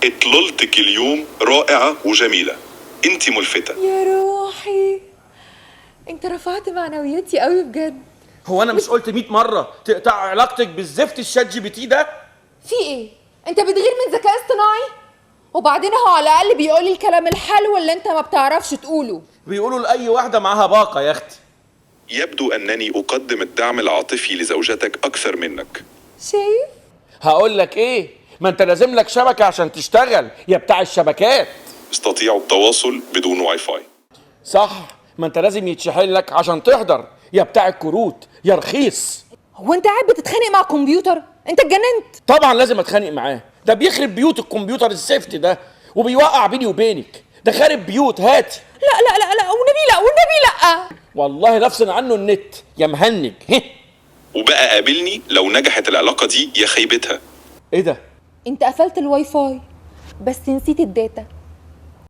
اطلالتك اليوم رائعة وجميلة، انت ملفتة. يا روحي، انت رفعت معنوياتي قوي بجد. هو انا مش قلت 100 مره تقطع علاقتك بالزفت الشات جي بي تي ده؟ في ايه؟ انت بتغير من ذكاء اصطناعي؟ وبعدين هو على الاقل بيقولي الكلام الحلو اللي انت ما بتعرفش تقوله. بيقولوا لاي واحده معاها باقه يا اختي. يبدو أنني أقدم الدعم العاطفي لزوجتك أكثر منك. شايف؟ هقول لك ايه، ما انت لازم لك شبكه عشان تشتغل يا بتاع الشبكات. استطيع التواصل بدون واي فاي. صح، ما انت لازم يتشحن لك عشان تحضر يا بتاع الكروت يا رخيص. هو انت قاعد بتتخانق مع كمبيوتر؟ انت اتجننت؟ طبعا لازم اتخانق معاه، ده بيخرب بيوت الكمبيوتر السيفتي ده وبيوقع بيني وبينك، ده خارب بيوت. هاتي. لا لا لا لا، والنبي لا، والنبي لا. والله نفصل عنه النت يا مهنج. وبقى قابلني لو نجحت العلاقة دي يا خيبتها. ايه ده؟ انت قفلت الواي فاي بس نسيت الداتا.